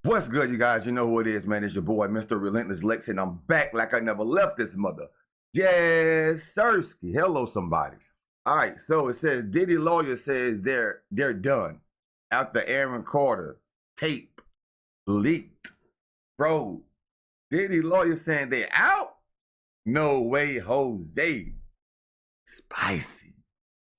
What's good, you guys? You know who it is, man. It's your boy, Mr. Relentless Lex, and I'm back like I never left this mother. Yes, Sirski. Hello, somebody. All right, so it says Diddy lawyer says they're done after Aaron Carter tape leaked. Bro, Diddy lawyer saying they out? No way, Jose. Spicy.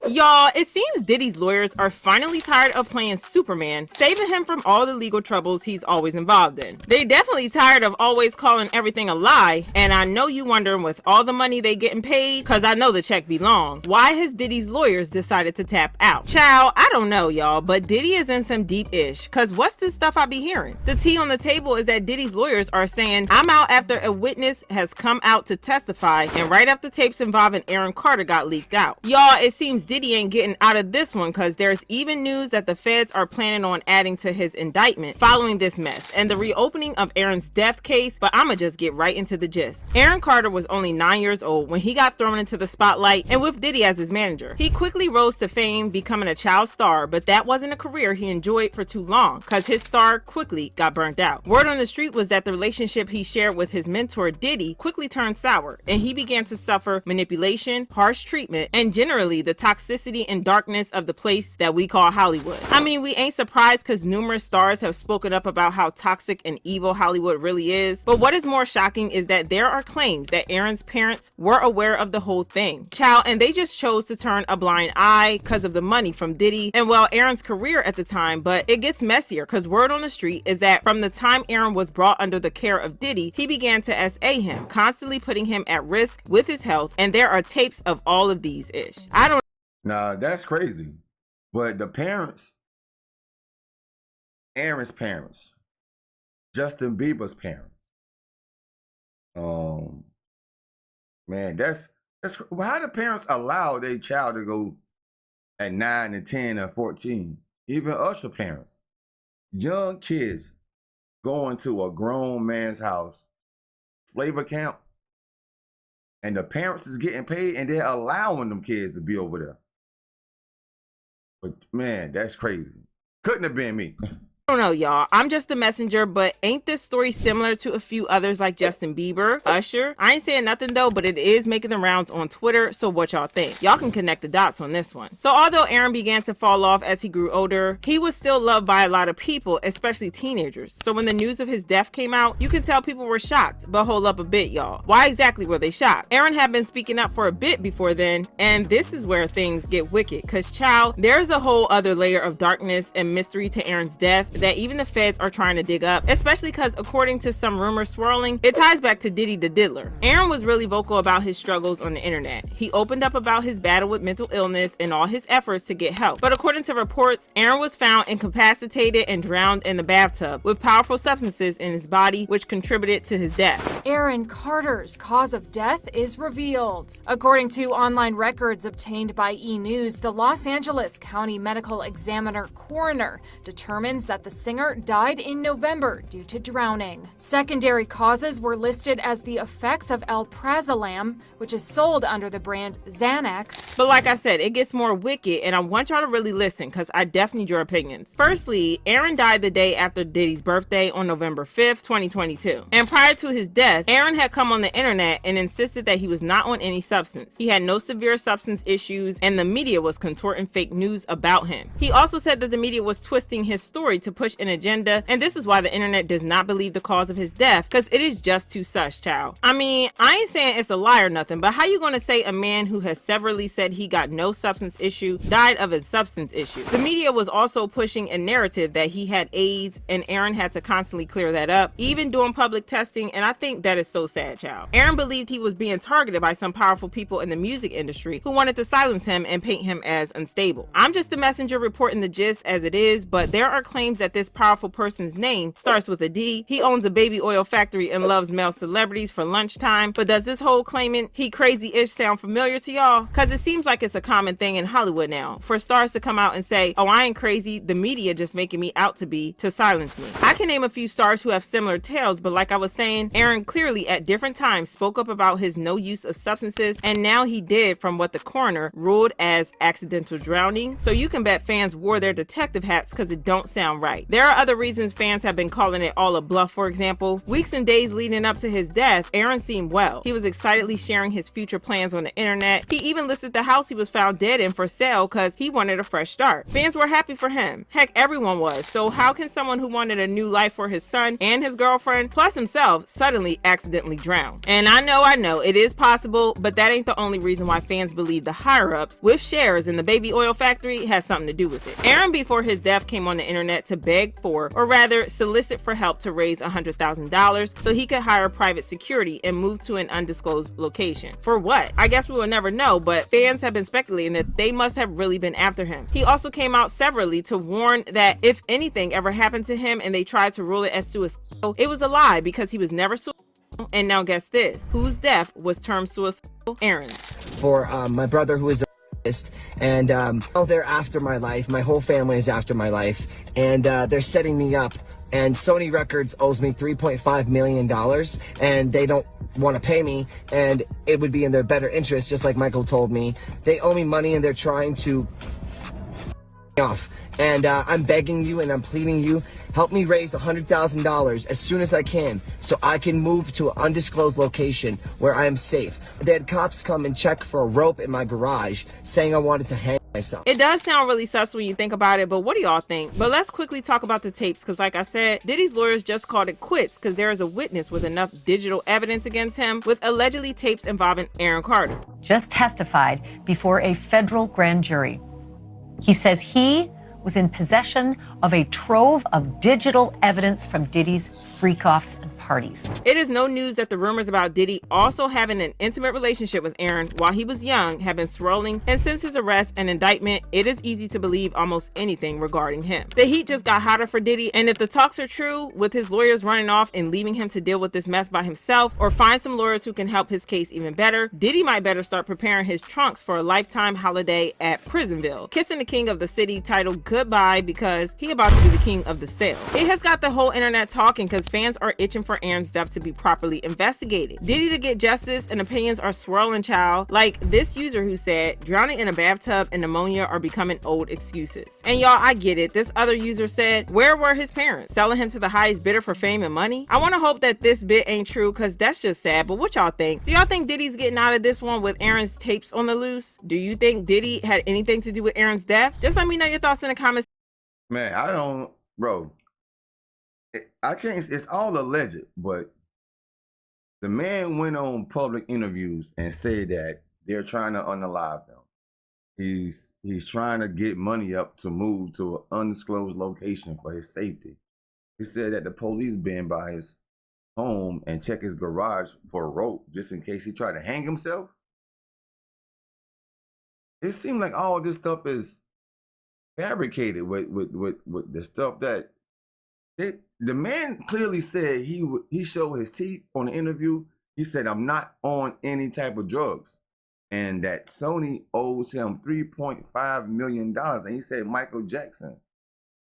Y'all, it seems Diddy's lawyers are finally tired of playing Superman, saving him from all the legal troubles he's always involved in. They definitely tired of always calling everything a lie, and I know you wondering with all the money they getting paid, cause I know the check be long, why has Diddy's lawyers decided to tap out? Child, I don't know y'all, but Diddy is in some deep-ish, cause what's this stuff I be hearing? The tea on the table is that Diddy's lawyers are saying, I'm out after a witness has come out to testify, and right after tapes involving Aaron Carter got leaked out. Y'all, it seems Diddy ain't getting out of this one because there's even news that the feds are planning on adding to his indictment following this mess and the reopening of Aaron's death case, but I'ma just get right into the gist. Aaron Carter was only 9 years old when he got thrown into the spotlight and with Diddy as his manager. He quickly rose to fame, becoming a child star, but that wasn't a career he enjoyed for too long because his star quickly got burnt out. Word on the street was that the relationship he shared with his mentor Diddy quickly turned sour and he began to suffer manipulation, harsh treatment, and generally the toxicity and darkness of the place that we call Hollywood. I mean, we ain't surprised because numerous stars have spoken up about how toxic and evil Hollywood really is. But what is more shocking is that there are claims that Aaron's parents were aware of the whole thing. Child, and they just chose to turn a blind eye because of the money from Diddy and well, Aaron's career at the time, but it gets messier because word on the street is that from the time Aaron was brought under the care of Diddy, he began to SA him, constantly putting him at risk with his health, and there are tapes of all of these ish. I don't Nah, that's crazy. But the parents, Aaron's parents, Justin Bieber's parents, man, that's how do parents allow their child to go at 9 and 10 and 14? Even Usher parents, young kids going to a grown man's house, flavor camp, and the parents is getting paid and they're allowing them kids to be over there. But man, that's crazy. Couldn't have been me. I don't know, y'all. I'm just the messenger, but ain't this story similar to a few others like Justin Bieber, Usher? I ain't saying nothing though, but it is making the rounds on Twitter, so what y'all think? Y'all can connect the dots on this one. So although Aaron began to fall off as he grew older, he was still loved by a lot of people, especially teenagers. So when the news of his death came out, you can tell people were shocked, but hold up a bit, y'all. Why exactly were they shocked? Aaron had been speaking up for a bit before then, and this is where things get wicked, cause child, there's a whole other layer of darkness and mystery to Aaron's death that even the feds are trying to dig up, especially because according to some rumors swirling, it ties back to Diddy the Diddler. Aaron was really vocal about his struggles on the internet. He opened up about his battle with mental illness and all his efforts to get help. But according to reports, Aaron was found incapacitated and drowned in the bathtub with powerful substances in his body, which contributed to his death. Aaron Carter's cause of death is revealed. According to online records obtained by E! News, the Los Angeles County Medical Examiner coroner determines that the singer died in November due to drowning. Secondary causes were listed as the effects of alprazolam, which is sold under the brand Xanax. But like I said, it gets more wicked, and I want y'all to really listen because I definitely need your opinions. Firstly, Aaron died the day after Diddy's birthday on November 5th, 2022. And prior to his death, Aaron had come on the internet and insisted that he was not on any substance. He had no severe substance issues, and the media was contorting fake news about him. He also said that the media was twisting his story to push an agenda, and this is why the internet does not believe the cause of his death, because it is just too sus, child. I mean, I ain't saying it's a lie or nothing, but how you gonna say a man who has severally said he got no substance issue died of a substance issue? The media was also pushing a narrative that he had AIDS, and Aaron had to constantly clear that up, even doing public testing, and I think that is so sad, child. Aaron believed he was being targeted by some powerful people in the music industry who wanted to silence him and paint him as unstable. I'm just the messenger reporting the gist as it is, but there are claims that this powerful person's name starts with a D. He owns a baby oil factory and loves male celebrities for lunchtime. But does this whole claiming he crazy-ish sound familiar to y'all? Cause it seems like it's a common thing in Hollywood now for stars to come out and say, oh, I ain't crazy, the media just making me out to be to silence me. I can name a few stars who have similar tales, but like I was saying, Aaron clearly at different times spoke up about his no use of substances, and now he did from what the coroner ruled as accidental drowning. So you can bet fans wore their detective hats cause it don't sound right. right. There are other reasons fans have been calling it all a bluff. For example, weeks and days leading up to his death, Aron seemed well. He was excitedly sharing his future plans on the internet. He even listed the house he was found dead in for sale because he wanted a fresh start. Fans were happy for him. Heck, everyone was. So how can someone who wanted a new life for his son and his girlfriend, plus himself, suddenly accidentally drown? And I know, it is possible, but that ain't the only reason why fans believe the higher-ups with shares in the baby oil factory has something to do with it. Aron, before his death, came on the internet to beg for, or rather solicit for help to raise $100,000 so he could hire private security and move to an undisclosed location. For what? I guess we will never know, but fans have been speculating that they must have really been after him. He also came out severally to warn that if anything ever happened to him and they tried to rule it as suicidal, it was a lie because he was never suicidal. And now guess this, whose death was termed suicidal? Aron's. For my brother, who is a and they're after my life. My whole family is after my life, and they're setting me up. And Sony Records owes me $3.5 million, and they don't want to pay me, and it would be in their better interest, just like Michael told me. They owe me money, and they're trying to off. And I'm begging you and I'm pleading you, help me raise $100,000 as soon as I can so I can move to an undisclosed location where I am safe. They had cops come and check for a rope in my garage saying I wanted to hang myself. It does sound really sus when you think about it, but what do y'all think? But let's quickly talk about the tapes, because like I said, Diddy's lawyers just called it quits because there is a witness with enough digital evidence against him with allegedly tapes involving Aron Carter. Just testified before a federal grand jury. He says he was in possession of a trove of digital evidence from Diddy's freak-offs and parties. It is no news that the rumors about Diddy also having an intimate relationship with Aron while he was young have been swirling, and since his arrest and indictment, it is easy to believe almost anything regarding him. The heat just got hotter for Diddy, and if the talks are true, with his lawyers running off and leaving him to deal with this mess by himself, or find some lawyers who can help his case even better, Diddy might better start preparing his trunks for a lifetime holiday at Prisonville, kissing the king of the city titled goodbye because he about to be the king of the cell. It has got the whole internet talking because fans are itching for Aron's death to be properly investigated. Diddy to get justice, and opinions are swirling, child. Like this user who said, drowning in a bathtub and pneumonia are becoming old excuses. And y'all, I get it. This other user said, where were his parents? Selling him to the highest bidder for fame and money? I want to hope that this bit ain't true because that's just sad, but what y'all think? Do y'all think Diddy's getting out of this one with Aron's tapes on the loose? Do you think Diddy had anything to do with Aron's death? Just let me know your thoughts in the comments. Man, I don't, bro. I can't, it's all alleged, but the man went on public interviews and said that they're trying to unalive him. He's trying to get money up to move to an undisclosed location for his safety. He said that the police been by his home and check his garage for a rope just in case he tried to hang himself. It seemed like all this stuff is fabricated with the stuff that the man clearly said he showed his teeth on the interview. He said, I'm not on any type of drugs. And that Sony owes him $3.5 million. And he said Michael Jackson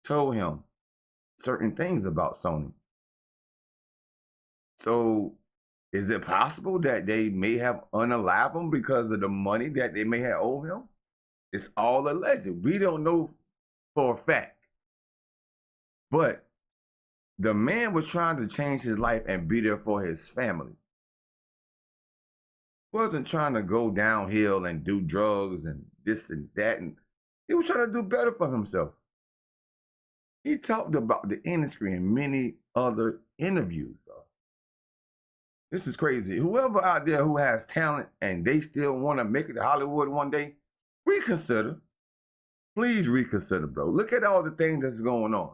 told him certain things about Sony. So is it possible that they may have unalived him because of the money that they may have owed him? It's all alleged. We don't know for a fact. But the man was trying to change his life and be there for his family. He wasn't trying to go downhill and do drugs and this and that. And he was trying to do better for himself. He talked about the industry in many other interviews, though. This is crazy. Whoever out there who has talent and they still want to make it to Hollywood one day, reconsider. Please reconsider, bro. Look at all the things that's going on.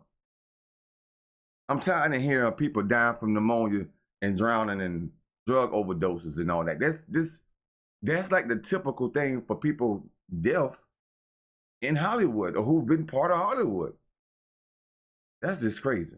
I'm tired of hearing people dying from pneumonia and drowning in drug overdoses and all that. That's like the typical thing for people deaf in Hollywood or who've been part of Hollywood. That's just crazy.